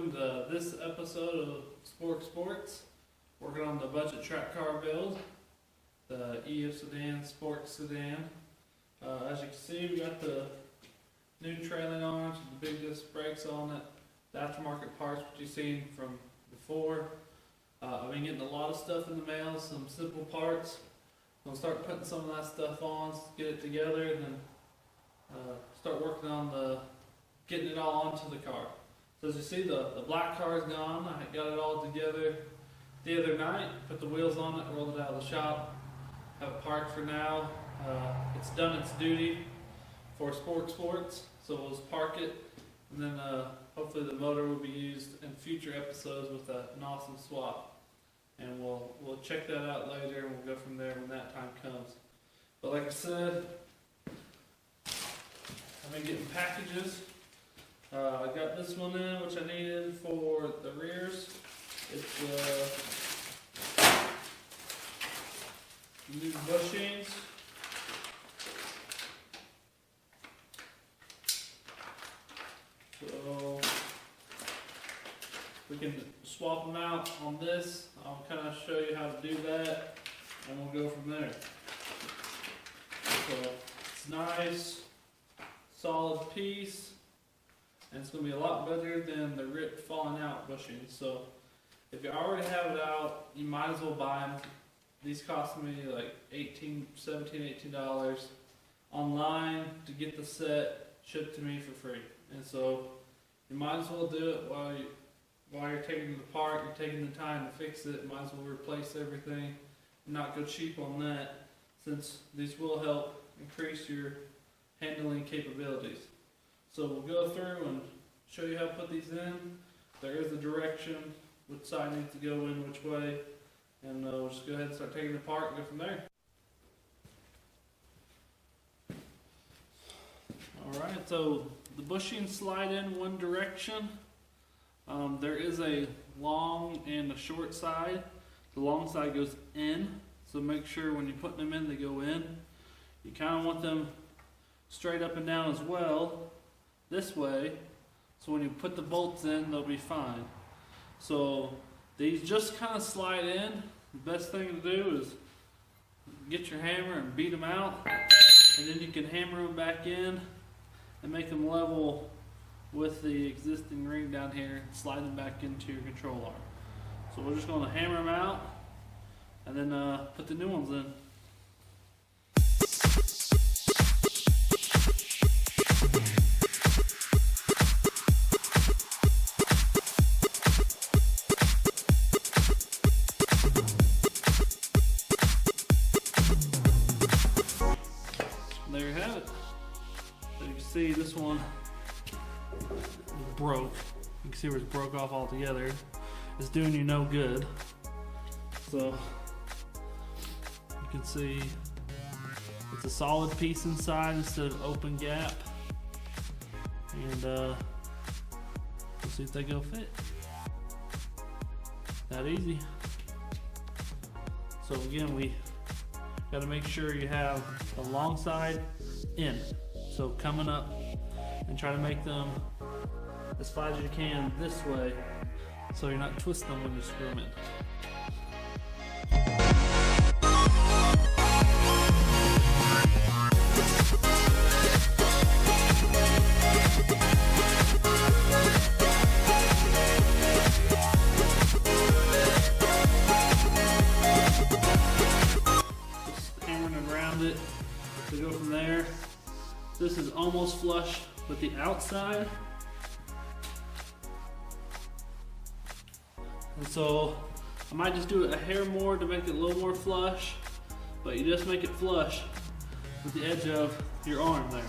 welcome to this episode of SPORK Sports. Working on the budget track car build, the EF sedan, SPORK sedan. As you can see, we got the new trailing arms with the big disc brakes on it, the aftermarket parts which you've seen from before. I've been getting a lot of stuff in the mail, some simple parts. I'll start putting some of that stuff on, get it together, and then start working on getting it all onto the car. So as you see, the black car is gone. I got it all together the other night, put the wheels on it, rolled it out of the shop, have it parked for now. It's done its duty for SPORK Sports, so we'll just park it, and then hopefully the motor will be used in future episodes with an awesome swap. And we'll check that out later, and we'll go from there when that time comes. But like I said, I've been getting packages. I got this one in, which I needed for the rears. It's new bushings. So we can swap them out on this. I'll kind of show you how to do that, and we'll go from there. So it's nice, solid piece, and it's going to be a lot better than the ripped, falling out bushings. So if you already have it out, you might as well buy them. These cost me like $18 online to get the set shipped to me for free. And so you might as well do it while you're taking it apart. You're taking the time to fix it. Might as well replace everything and not go cheap on that, since these will help increase your handling capabilities. So we'll go through and show you how to put these in. There is a direction which side needs to go in which way, and we'll just go ahead and start taking it apart and go from there. Alright, so the bushings slide in one direction. There is a long and a short side. The long side goes in, so make sure when you're putting them in, they go in. You kind of want them straight up and down as well, this way, so when you put the bolts in, they'll be fine. So these just kind of slide in. The best thing to do is get your hammer and beat them out, and then you can hammer them back in and make them level with the existing ring down here and slide them back into your control arm. So we're just going to hammer them out and then put the new ones in. There you have it. So you can see this one broke. You can see where it's broke off altogether. It's doing you no good. So you can see it's a solid piece inside instead of open gap. And we'll see if they go fit. That easy. So again, we got to make sure you have the long side in. So coming up, and try to make them as far as you can this way, so you're not twisting them when you screw them in. Just hammering around it to go from there. This is almost flush with the outside. And so I might just do it a hair more to make it a little more flush, but you just make it flush with the edge of your arm there.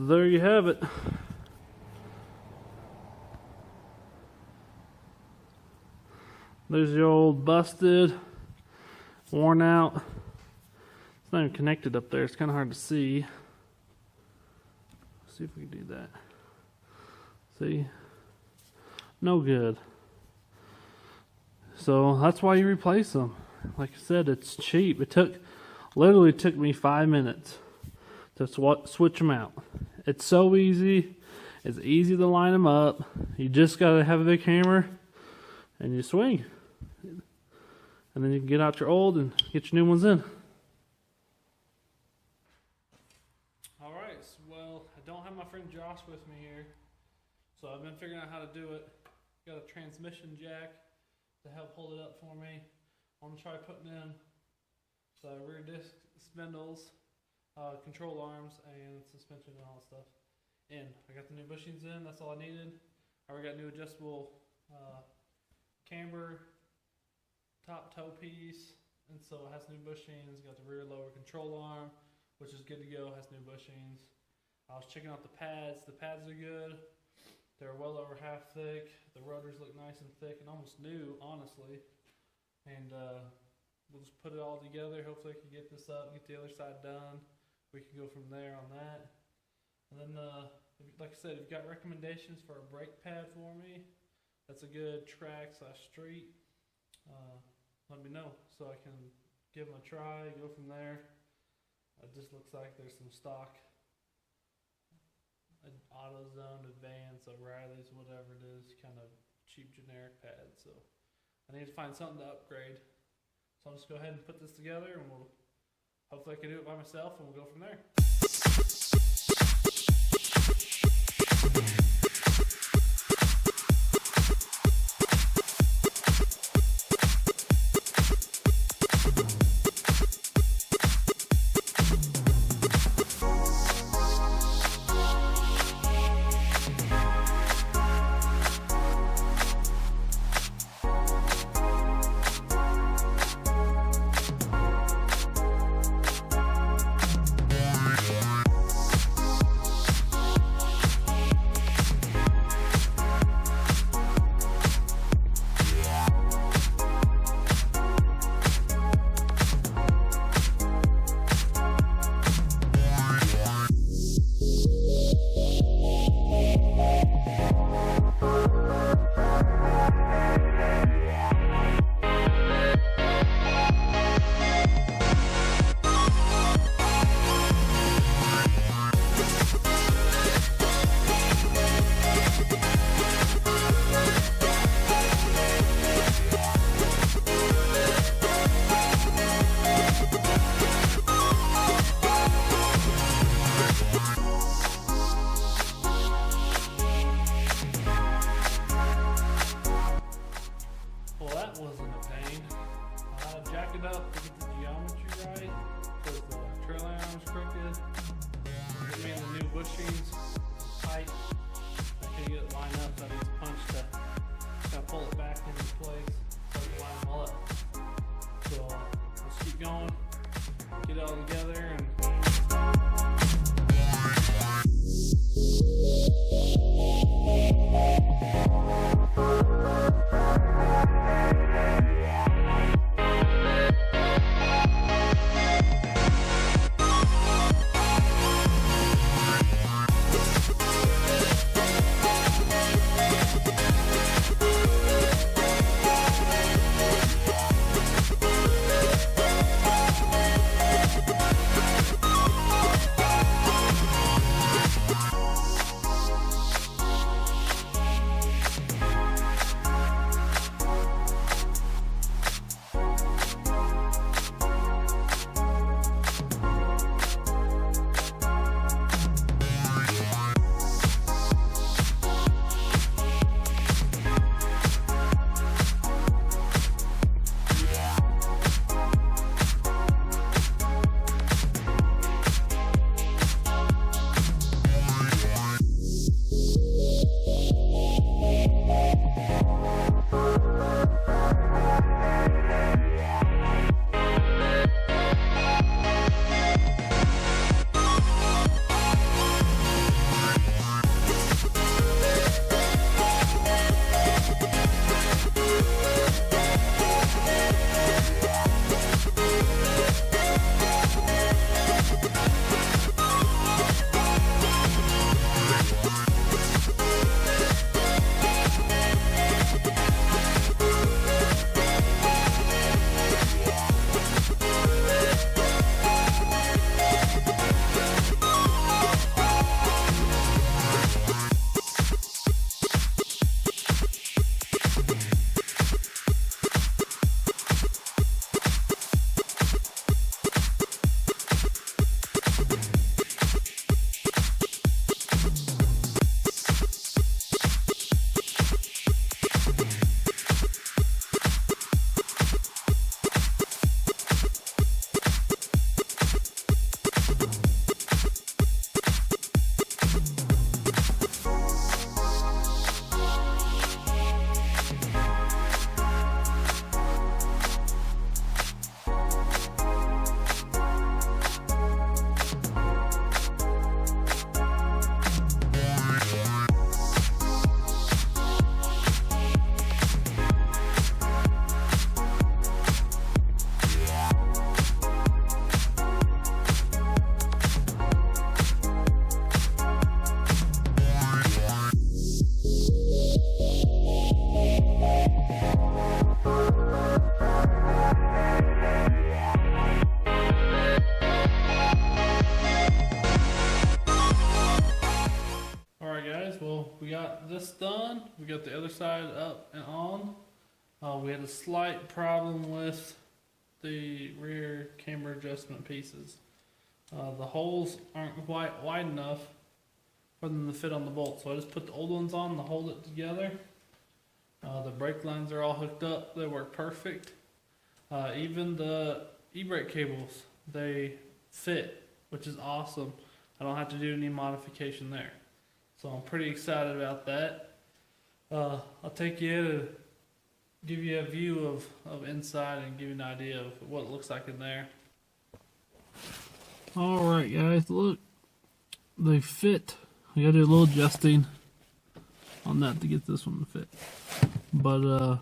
there you have it. There's the old busted, worn out. It's not even connected up there. It's kind of hard to see. Let's see if we can do that. See? No good. So that's why you replace them. Like I said, it's cheap. Literally took me 5 minutes to switch them out. It's so easy. It's easy to line them up. You just gotta have a big hammer and you swing. And then you can get out your old and get your new ones in. Alright, well, I don't have my friend Josh with me here. So I've been figuring out how to do it. Got a transmission jack to help hold it up for me. I'm gonna try putting in the rear disc spindles, control arms, and suspension and all that stuff in. I got the new bushings in, that's all I needed. I already got new adjustable camber top toe piece, and so it has new bushings. Got the rear lower control arm, which is good to go, has new bushings. I was checking out the pads. The pads are good. They're well over half thick. The rotors look nice and thick and almost new, honestly. And we'll just put it all together. Hopefully I can get this up and get the other side done. We can go from there on that. And then, like I said, if you've got recommendations for a brake pad for me, that's a good track/street, let me know so I can give them a try, go from there. It just looks like there's some stock AutoZone, Advance, O'Reilly's, whatever it is, kind of cheap generic pad. So I need to find something to upgrade. So I'll just go ahead and put this together, and hopefully I can do it by myself, and we'll go from there. Jack it up to get the geometry right, because the trail arm's crooked. Get me in the new bushings tight. I can't get it lined up, so I need to punch to kind of pull it back into place so I can line them all up. So let's keep going, get it all together, and well, we got this done. We got the other side up and on. We had a slight problem with the rear camber adjustment pieces. The holes aren't quite wide enough for them to fit on the bolt, so I just put the old ones on to hold it together. The brake lines are all hooked up. They work perfect. Even the e-brake cables, they fit, which is awesome. I don't have to do any modification there. So I'm pretty excited about that. I'll take you in and give you a view of inside and give you an idea of what it looks like in there. Alright guys, look. They fit. I gotta do a little adjusting on that to get this one to fit. But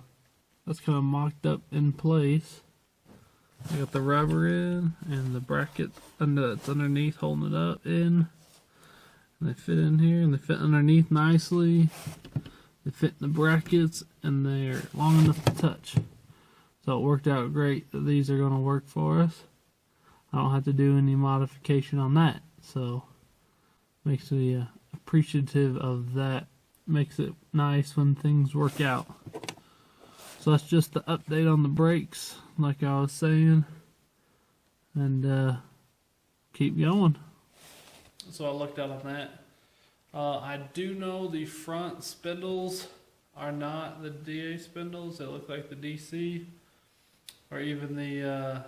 that's kind of mocked up in place. I got the rubber in and the bracket that's underneath holding it up in. And they fit in here and they fit underneath nicely. They fit in the brackets and they're long enough to touch. So it worked out great that these are going to work for us. I don't have to do any modification on that. So makes me appreciative of that. Makes it nice when things work out. So that's just the update on the brakes, like I was saying. And keep going. So I looked out on that. I do know the front spindles are not the DA spindles. They look like the DC or even the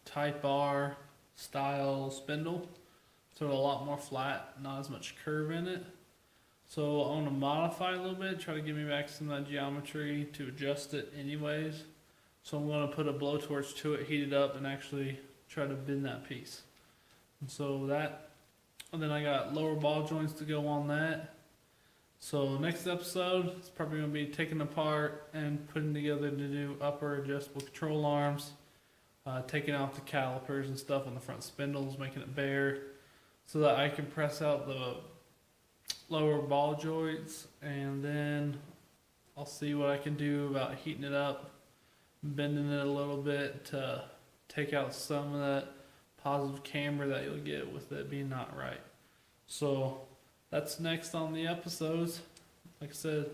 Type R style spindle. So a lot more flat, not as much curve in it. So I want to modify a little bit, try to give me back some of that geometry to adjust it anyways. So I'm going to put a blowtorch to it, heat it up, and actually try to bend that piece. And so that, and then I got lower ball joints to go on that. So next episode is probably going to be taking apart and putting together the new upper adjustable control arms, taking out the calipers and stuff on the front spindles, making it bare, so that I can press out the lower ball joints, and then I'll see what I can do about heating it up, bending it a little bit to take out some of that positive camber that you'll get with it being not right. So that's next on the episodes. Like I said,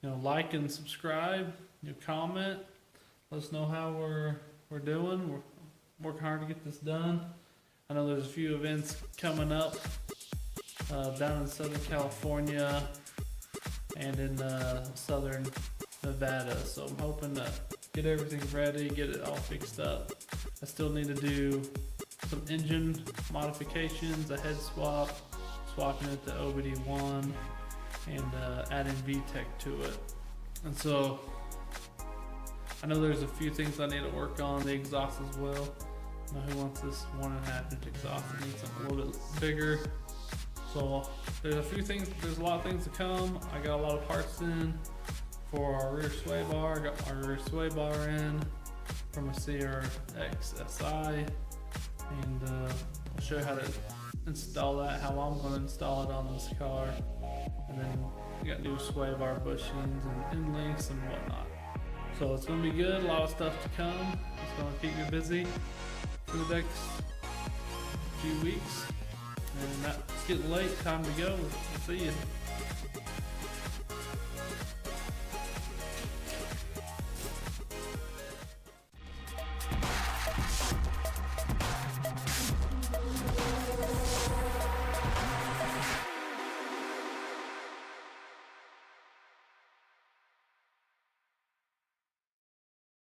like and subscribe, comment, let us know how we're doing. We're working hard to get this done. I know there's a few events coming up down in Southern California and in Southern Nevada, so I'm hoping to get everything ready, get it all fixed up. I still need to do some engine modifications, a head swap, swapping it to OBD1, and adding VTEC to it. And so I know there's a few things I need to work on, the exhaust as well. Who wants this 1.5 inch exhaust? I need something a little bit bigger. So there's a lot of things to come. I got a lot of parts in for our rear sway bar. I got my rear sway bar in from a CRX SI, and I'll show you how to install that, how I'm going to install it on this car. And then we got new sway bar bushings and end links and whatnot. So it's going to be good. A lot of stuff to come. It's going to keep me busy for the next few weeks. And it's getting late, time to go. We'll see you.